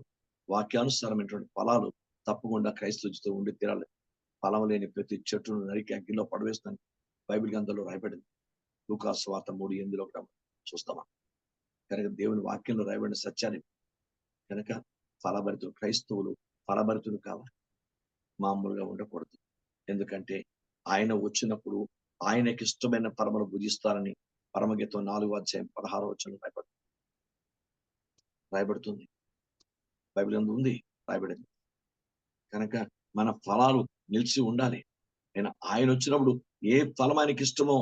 వాక్యానుసారమైనటువంటి ఫలాలు తప్పకుండా క్రైస్తవ జీవితంలో ఉండి తీరాలి. ఫలం లేని ప్రతి చెట్టును నరికి అగ్నిలో పడవేస్తాను బైబిల్ గ్రంథంలో రాయబడింది. లూకాసు సువార్త 3:8 కూడా చూస్తామా. కనుక దేవుని వాక్యంలో రాయబడిన సత్యాన్ని కనుక ఫలభరితులు క్రైస్తవులు ఫలభరితులు కావాలి, మామూలుగా ఉండకూడదు. ఎందుకంటే ఆయన వచ్చినప్పుడు ఆయనకి ఇష్టమైన ఫలములు భుజిస్తారని పరమగీతం 4:16 రాయబడుతుంది. బైబిల్ గ్రంథం ఉంది, రాయబడింది. కనుక మన ఫలాలు నిలిచి ఉండాలి. ఆయన వచ్చినప్పుడు ఏ ఫలం ఆయనకి ఇష్టమో,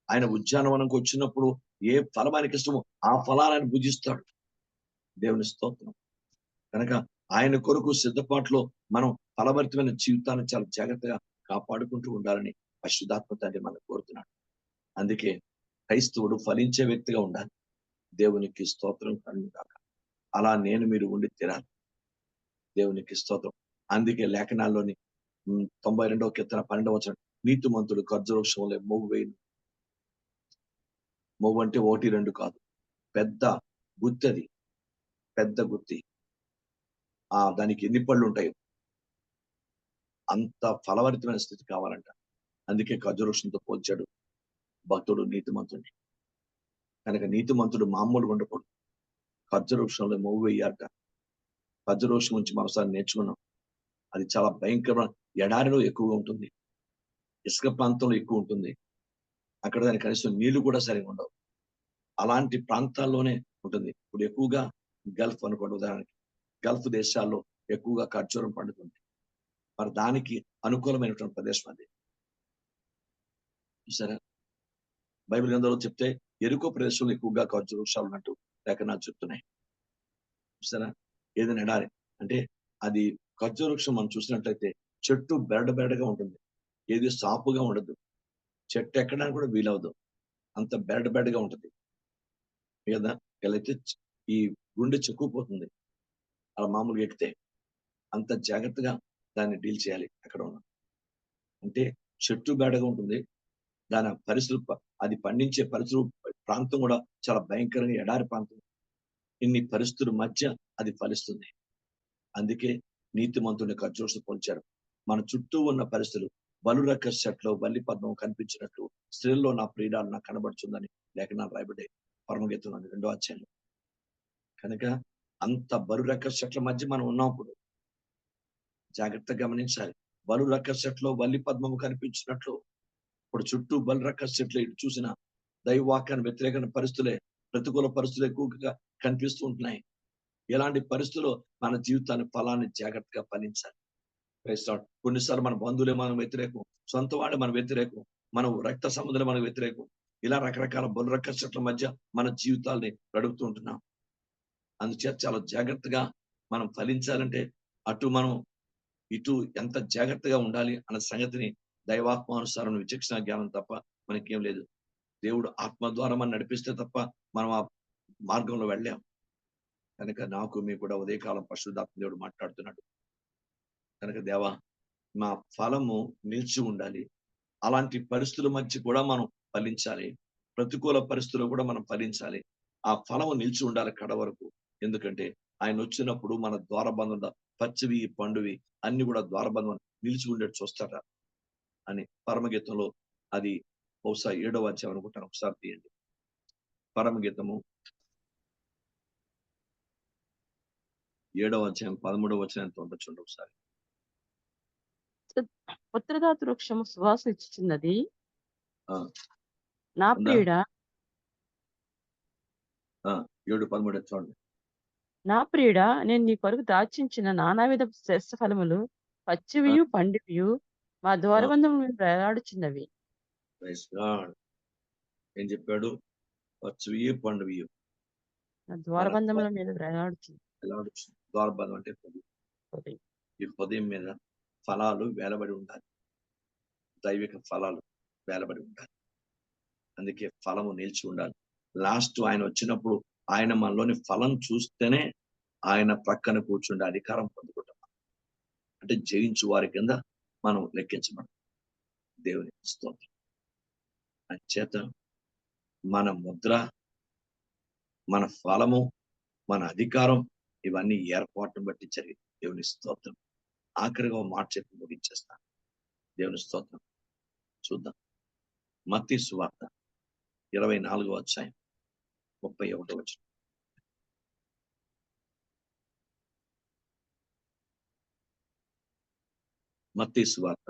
ఆయన ఉద్యానవనంకి వచ్చినప్పుడు ఏ ఫలం ఆయనకి ఇష్టమో ఆ ఫలాలను భుజిస్తాడు. దేవుని స్తోత్రం. కనుక ఆయన కొరకు సిద్ధపాటులో మనం ఫలభరితమైన జీవితాన్ని చాలా జాగ్రత్తగా కాపాడుకుంటూ ఉండాలని పరిశుద్ధాత్మ తండ్రి మనం కోరుతున్నాడు. అందుకే క్రైస్తవుడు ఫలించే వ్యక్తిగా ఉండాలి. దేవునికి స్తోత్రం కలుగుగాక. అలా మీరు ఉండి తీరాలి. దేవునికి స్తోత్రం. అందుకే లేఖనాల్లోని 92వ కీర్తన 12వ వచనం, నీతిమంతుడు ఖర్జూరవృక్షం వలె మోగు వేయును. మోగు అంటే 1, 2 కాదు, పెద్ద గుత్తి. అది పెద్ద గుత్తి. దానికి ఎన్ని పళ్ళు ఉంటాయి, అంత ఫలవరితమైన స్థితి కావాలంట. అందుకే ఖర్జూరవృక్షంతో పోల్చాడు భక్తుడు నీతిమంతుడిని. కనుక నీతిమంతుడు మామూలుగా ఉండకూడదు. ఖర్జూరవృక్షంలో మోగు వేయాలట. ఖర్జూరవృక్షం నుంచి మరోసారి నేర్చుకున్నాం. అది చాలా భయంకరమైన ఎడారిలో ఎక్కువగా ఉంటుంది, ఇసుక ప్రాంతంలో ఎక్కువ ఉంటుంది. అక్కడ దానికి కనీసం నీళ్లు కూడా సరిగా ఉండవు. అలాంటి ప్రాంతాల్లోనే ఉంటుంది. ఇప్పుడు ఎక్కువగా గల్ఫ్ అనుకోండి, ఉదాహరణకి గల్ఫ్ దేశాల్లో ఎక్కువగా ఖర్జూరం పండుతుంది. మరి దానికి అనుకూలమైనటువంటి ప్రదేశం అది. చూసారా, బైబిల్ గ్రంథంలో చెప్తే ఎరుకో ప్రదేశంలో ఎక్కువగా ఖర్జూర వృక్షాలు ఉన్నట్టు లేఖనాలు చెప్తున్నాయి. చూసారా, ఏదైనా ఎడారి అంటే అది ఖర్జూర వృక్షం మనం చూసినట్లయితే చెట్టు బెరడుగా ఉంటుంది, ఏది సాపుగా ఉండదు, చెట్టు ఎక్కడానికి కూడా వీలవదు, అంత బెరడుగా ఉంటుంది కదా. ఎలా అయితే ఈ గుండె చెక్కుపోతుంది అలా మామూలుగా ఎక్కితే, అంత జాగ్రత్తగా దాన్ని డీల్ చేయాలి. అక్కడ ఉన్న అంటే చెట్టు బెరడుగా ఉంటుంది, దాని పరిస్థితులు, అది పండించే పరిస్థితులు, ప్రాంతం కూడా చాలా భయంకరంగా ఎడారి ప్రాంతం. ఇన్ని పరిస్థితుల మధ్య అది ఫలిస్తుంది. అందుకే నీతిమంతుని ఖర్జూరతో పోల్చారు. మన చుట్టూ ఉన్న పరిస్థితులు, బలురక్క చెట్లో వల్లి పద్మం కనిపించినట్లు స్త్రీల్లో నా ప్రియురాలు నాకు కనబడుతుందని లేఖనాలు రాయబడ్డాయి పరమగీతం 2వ అధ్యాయంలో. కనుక అంత బలురక్క చెట్ల మధ్య మనం ఉన్నప్పుడు జాగ్రత్తగా గమనించాలి. బలురక్క చెట్లో వల్లి పద్మము కనిపించినట్లు, ఇప్పుడు చుట్టూ బలురక్క చెట్లు ఇటు చూసిన దైవవాక్యాన్ని వ్యతిరేక పరిస్థితులే, ప్రతికూల పరిస్థితులు ఎక్కువగా కనిపిస్తూ ఉంటున్నాయి. ఇలాంటి పరిస్థితుల్లో మన జీవితాన్ని ఫలాన్ని జాగ్రత్తగా ఫలించాలి. కొన్నిసార్లు మన బంధువులే మనం వ్యతిరేకం, సొంత వాళ్ళే మన వ్యతిరేకం, మనం రక్త సంబంధులే మన వ్యతిరేకం. ఇలా రకరకాల బలురక్క చెట్ల మధ్య మన జీవితాల్ని గడుపుతూ ఉంటున్నాం. అందుచేత చాలా జాగ్రత్తగా మనం ఫలించాలంటే అటు మనం ఇటు ఎంత జాగ్రత్తగా ఉండాలి అన్న సంగతిని దైవాత్మానుసారం విచక్షణ జ్ఞానం తప్ప మనకేం లేదు. దేవుడు ఆత్మ ద్వారా మనం నడిపిస్తే తప్ప మనం ఆ మార్గంలో వెళ్ళాం. కనుక నాకు మీకు కూడా ఉదయకాలం పరిశుద్ధాత్మ దేవుడు మాట్లాడుతున్నాడు. కనుక దేవా, మా ఫలము నిలిచి ఉండాలి. అలాంటి పరిస్థితుల మధ్య కూడా మనం ఫలించాలి. ప్రతికూల పరిస్థితుల్లో కూడా మనం ఫలించాలి. ఆ ఫలము నిలిచి ఉండాలి కడ వరకు. ఎందుకంటే ఆయన వచ్చినప్పుడు మన ద్వారబంధం, పచ్చివి పండువి అన్ని కూడా ద్వారబంధం నిలిచి ఉండేది చూస్తారా అని పరమగీతంలో, అది బహుశా 7వ అధ్యాయం అనుకుంటాను, ఒకసారి తీయండి. పరమగీతము 7వ అధ్యాయం 13వ వచనం ఎంత ఉండొచ్చు ఒకసారి. ఉత్తరదాతు వృక్షము సువాసన ఇచ్చుచున్నది, నా ఉందా? ప్రియుడా 7:13 చూడండి. నా ప్రియుడా, నేను నీ కొరకు దాచించిన నానావిధ శ్రేష్ఠ ఫలములు పచ్చివియు పండివియు మా ద్వారబంధం మీద వేలాడుచున్నవి. ఏం చెప్పాడు? పచ్చివియు పండువియు నా ద్వారబంధముల మీద వేలాడుచున్నవి. ద్వారబంధం అంటే ఈ హృదయం మీద ఫలాలు వేలబడి ఉండాలి, దైవిక ఫలాలు వేలబడి ఉండాలి. అందుకే ఫలము నిలిచి ఉండాలి. లాస్ట్ ఆయన వచ్చినప్పుడు ఆయన మనలోని ఫలం చూస్తేనే ఆయన ప్రక్కన కూర్చుండే అధికారం పొందుకుంటాం. అంటే జయించు వారి కింద మనం లెక్కించబడం. దేవుని స్తోత్రం. అంచేత మన ముద్ర, మన ఫలము, మన అధికారం ఇవన్నీ ఏర్పాటును బట్టి జరిగింది. దేవుని స్తోత్రం. ఆఖరిగా మాట చెప్పి ముగించేస్తాను. దేవుని స్తోత్రం. చూద్దాం. మత్తయి సువార్త 24వ అధ్యాయం 31వ వచనం. మత్తయి సువార్త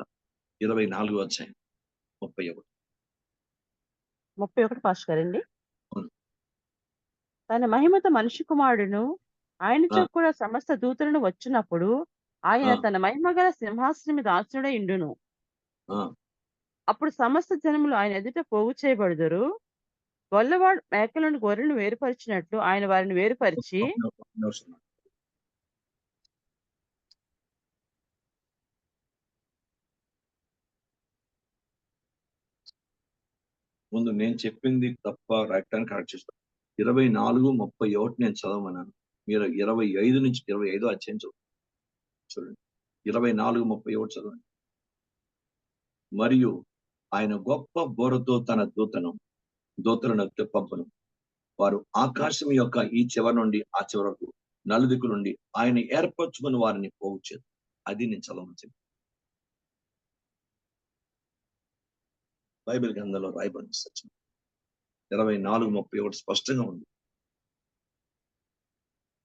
24వ అధ్యాయం 31. 31 పాస్టర్ గారండి. అవును. తన మహిమతో మనిషి కుమారుడును ఆయనతో ఆ, కూడా సమస్త దూతలను వచ్చినప్పుడు ఆయన ఆ, తన మహిమ గల సింహాసనం మీద ఆసీనుడై ఉండును. ఆ. అప్పుడు సమస్త జనములు ఆయన ఎదుట పోగు చేయబడుదురు. గొల్లవాడు మేకల నుండి గొర్రెలను వేరుపరిచినట్లు ఆయన వారిని వేరుపరిచి ఒక నిమిషం. ముందు నేను చెప్పింది తప్ప రైట్ అని కరెక్ట్ చేస్తాను. 24:31 నేను చదవమన్నాను. మీరు 25 నుంచి 25 అధ్యాయం చూడండి. 24:31 చదవండి. మరియు ఆయన గొప్ప బోరతో తన దూతలను పంపును. వారు ఆకాశం యొక్క ఈ చివరి నుండి ఆ చివరకు నలుదిక్కు నుండి ఆయన ఏర్పరచుకుని వారిని పోగుచేది. అది నేను చదవమని చెప్పి బైబిల్ గ్రంథంలో రాయబడిన సత్యం. 24:31 స్పష్టంగా ఉంది.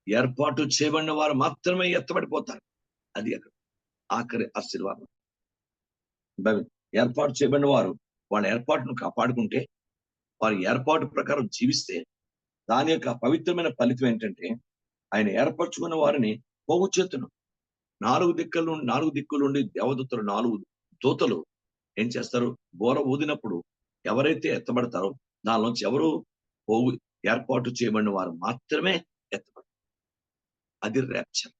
ఏర్పాటు చేయబడిన వారు మాత్రమే ఎత్తబడిపోతారు. అది అక్కడ ఆఖరి ఆశీర్వాదం. బైబిల్ ఏర్పాటు చేయబడిన వారు వాళ్ళ ఏర్పాటును కాపాడుకుంటే, వారి ఏర్పాటు ప్రకారం జీవిస్తే దాని యొక్క పవిత్రమైన ఫలితం ఏంటంటే ఆయన ఏర్పరచుకున్న వారిని పోగు చేతును. 4 దిక్కుల నుండి దేవదూతలు 4 దూతలు ఏం చేస్తారు? బోర ఊదినప్పుడు ఎవరైతే ఎత్తబడతారో దానిలోంచి ఎవరు పోగు ఏర్పాటు చేయబడిన వారు మాత్రమే ఎత్తబడతారు. అది ర్యాప్చర్,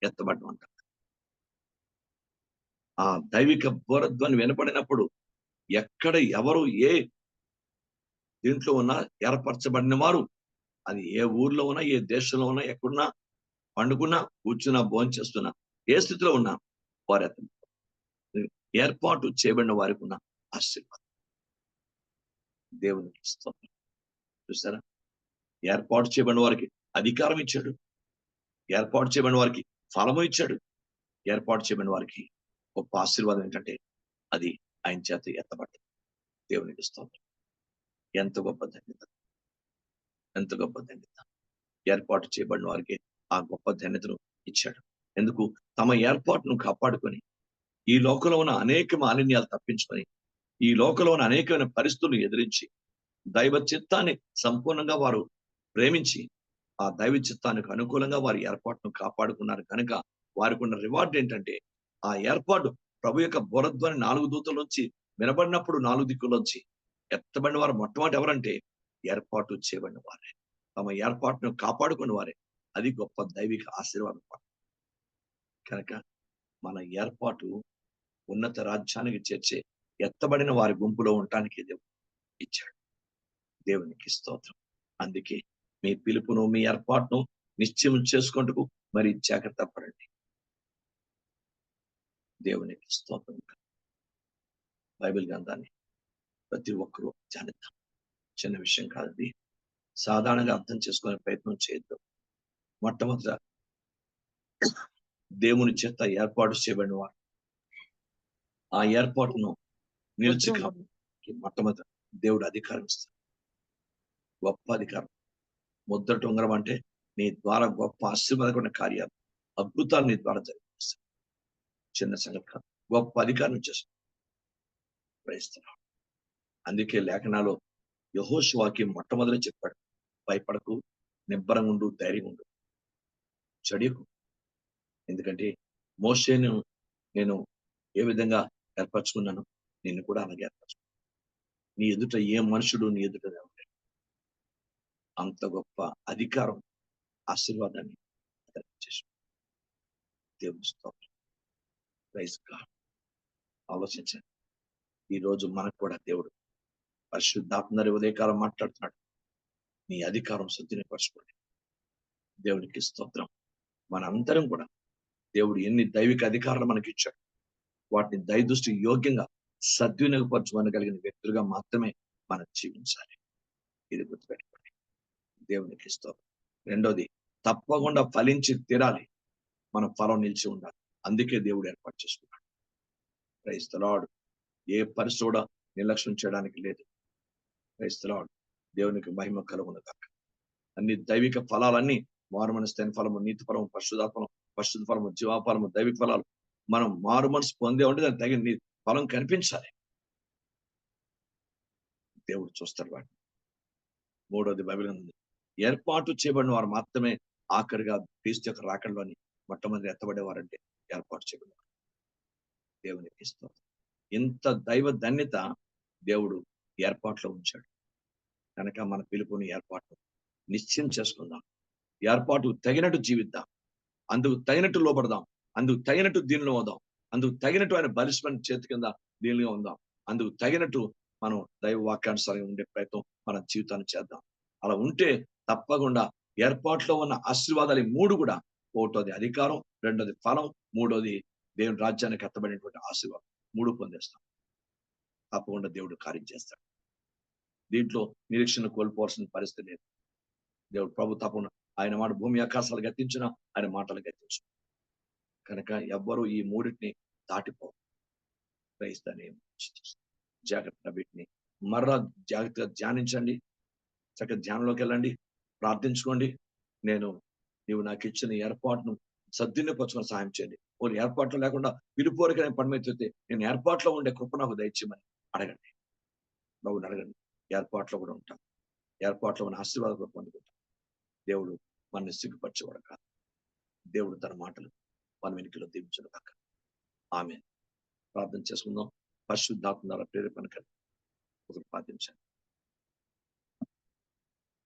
ఎత్తబడడం అంటారు. ఆ దైవిక బోరధ్వని వినపడినప్పుడు ఎక్కడ ఎవరు ఏ దీంట్లో ఉన్నా ఏర్పరచబడిన వారు, అది ఏ ఊర్లో ఉన్నా, ఏ దేశంలో ఉన్నా, ఎక్కడున్నా, పండుకున్నా, కూర్చున్నా, భోంచేస్తున్నా, ఏ స్థితిలో ఉన్నా వారు ఏర్పాటు చేయబడిన వారికి ఉన్న ఆశీర్వాదం. దేవునికి స్తోత్రం. చూసారా? ఏర్పాటు చేయబడిన వారికి అధికారం ఇచ్చాడు. ఏర్పాటు చేయబడిన వారికి ఫలము ఇచ్చాడు. ఏర్పాటు చేయబడిన వారికి గొప్ప ఆశీర్వాదం ఏంటంటే అది ఆయన చేత ఎత్తబడ్డది. దేవునికి స్తోత్రం. ఎంత గొప్ప ధన్యత, ఎంత గొప్ప ధన్యత. ఏర్పాటు చేయబడిన వారికి ఆ గొప్ప ధన్యతను ఇచ్చాడు. ఎందుకు? తమ ఏర్పాటును కాపాడుకొని ఈ లోకంలో ఉన్న అనేక మాలిన్యాలు తప్పించుకొని ఈ లోకంలో ఉన్న అనేకమైన పరిస్థితులను ఎదిరించి దైవ చిత్తాన్ని సంపూర్ణంగా వారు ప్రేమించి ఆ దైవ చిత్తానికి అనుకూలంగా వారి ఏర్పాటును కాపాడుకున్నారు కనుక వారికి ఉన్న రివార్డ్ ఏంటంటే ఆ ఏర్పాటు ప్రభు యొక్క బోరధ్వని 4 దూతల నుంచి వినబడినప్పుడు 4 దిక్కులోంచి ఎత్తబడిన వారు మొట్టమొదటి ఎవరంటే ఏర్పాటు చేయబడిన వారే, తమ ఏర్పాటును కాపాడుకున్న వారే. అది గొప్ప దైవిక ఆశీర్వాదం. కనుక మన ఏర్పాటు ఉన్నత రాజ్యానికి చేర్చే ఎత్తబడిన వారి గుంపులో ఉండటానికి దేవుడు ఇచ్చాడు. దేవునికి స్తోత్రం. అందుకే మీ పిలుపును, మీ ఏర్పాటును నిశ్చయం చేసుకుంటూ మరి జాగ్రత్త పడండి. దేవునికి స్తోత్రం. బైబిల్ గ్రంథాన్ని ప్రతి ఒక్కరూ ధ్యానిద్దాం. చిన్న విషయం కాదు. సాధారణంగా అర్థం చేసుకునే ప్రయత్నం చేయొద్దు. మొట్టమొదట దేవుని చేత ఏర్పాటు చేయబడిన వారు ఆ ఏర్పాటును నిలిచి మొట్టమొదట దేవుడు అధికారం ఇస్తాడు. గొప్ప అధికారం. ముద్రట ఉంగరం అంటే నీ ద్వారా గొప్ప ఆశీర్వాదకమైన కార్యాలు, అద్భుతాలు నీ ద్వారా జరిగిస్తాడు. చిన్న సంగతి కాదు. గొప్ప అధికారం ఇచ్చేస్తాడు. ప్రయత్నిస్తున్నాడు. అందుకే లేఖనాలు యెహోషువకి మొట్టమొదటి చెప్పాడు, భయపడకు, నిబ్బరంగా ఉండు, ధైర్యం ఉండు, చెడియకు. ఎందుకంటే మోషేను నేను ఏ విధంగా ఏర్పరచుకున్నాను, నిన్ను కూడా అలాగే ఏర్పరచుకున్నాను. నీ ఎదుట ఏ మనుషుడు నీ ఎదుట లేడు. అంత గొప్ప అధికారం, ఆశీర్వాదాన్ని చేశాడు. దేవుని స్తోత్రం. Praise God. ఆలోచించండి. ఈ రోజు మనకు కూడా దేవుడు పరిశుద్ధాత్మ ఉదయకాలం మాట్లాడుతున్నాడు. నీ అధికారం సద్వినియోగపరచుకోండి. దేవునికి స్తోత్రం. మనందరం కూడా దేవుడు ఎన్ని దైవిక అధికారాలు మనకి ఇచ్చాడు, వాటిని దైదృష్టి యోగ్యంగా సద్వినియోగపరచుకోగలిగిన వ్యక్తులుగా మాత్రమే మనం జీవించాలి. ఇది గుర్తుపెట్టుకోండి. దేవునికి స్తోత్రం. రెండోది, తప్పకుండా ఫలించి తీరాలి. మన ఫలం నిలిచి ఉండాలి. అందుకే దేవుడు ఏర్పాటు చేసుకున్నాడు. Praise the lord. ఏ పరిస్థితి కూడా నిర్లక్ష్యం చేయడానికి లేదు. Praise the Lord. దేవునికి మహిమ కలుగును గాక. అన్ని దైవిక ఫలాలన్నీ మారు మనసు ఫలము, నీతి ఫలము, పరిశుద్ధ ఫలము, జీవఫలము, దైవిక ఫలాలు మనం మారు మనసు పొందే ఉంటే దానికి తగిన ఫలం కనిపించాలి. దేవుడు చూస్తాడు వాడిని. మూడోది బైబిల్ ఉంది, ఏర్పాటు చేయబడిన వారు మాత్రమే ఆఖరిగా క్రీస్తు యొక్క రాకడలోని మొట్టమొదటి ఎత్తబడేవారంటే ఏర్పాటు చేయబడిన వారు. దేవునికి ఇస్తాం. ఇంత దైవ ధన్యత దేవుడు ఏర్పాట్లో ఉంచాడు కనుక మన పిలుపుని ఏర్పాటు నిశ్చయం చేసుకుందాం. ఏర్పాటు తగినట్టు జీవిద్దాం. అందుకు తగినట్టు లోపడదాం. అందుకు తగినట్టు దీనిలో ఉందాం. అందుకు తగినట్టు ఆయన బలిష్మైన చేతి కింద దీనిలో ఉందాం. అందుకు తగినట్టు మనం దైవ వాక్యానుసారంగా ఉండే ప్రయత్నం మన జీవితాన్ని చేద్దాం. అలా ఉంటే తప్పకుండా ఏర్పాట్లో ఉన్న ఆశీర్వాదాలు ఈ మూడు కూడా, ఒకటోది అధికారం, రెండోది ఫలం, మూడోది దేవుని రాజ్యానికి ఎత్తబడినటువంటి ఆశీర్వాదం, మూడు పొందేస్తాం. తప్పకుండా దేవుడు కార్యం చేస్తాడు. దీంట్లో నిరీక్షణ కోల్పోవాల్సిన పరిస్థితి లేదు. దేవుడు ప్రభు తప్పకుండా ఆయన మాట భూమి ఆకాశాలు గతించిన ఆయన మాటలు గతించు కనుక ఎవ్వరూ ఈ మూడింటిని దాటిపో. క్రైస్తని జాగ్రత్త వీటిని మరలా జాగ్రత్తగా ధ్యానించండి. చక్కగా ధ్యానంలోకి వెళ్ళండి, ప్రార్థించుకోండి. నీవు నాకు ఇచ్చిన ఏర్పాటును సద్వినియోగపరచుకొని సాయం చేయండి. ఓన్లీ ఏర్పాట్లు లేకుండా పిలుపోరిక నేను పనిమెత్తితే నేను ఏర్పాట్లో ఉండే కృప నాకు దయచేయమని అడగండి. బాబుని అడగండి. ఏర్పాట్లో కూడా ఉంటాం. ఏర్పాట్లో ఉన్న ఆశీర్వాదం కూడా పొందుకుంటాం. దేవుడు మనల్ని సిగ్గుపరిచేవాడు కాదు. దేవుడు తన మాటలు మన వెనుకలో దీవించడు కాక. ఆమె ప్రార్థన చేసుకుందాం. పరిశుద్ధాత్మ ద్వారా ప్రేరేపణ కలిగి ఒకరు ప్రార్థించండి.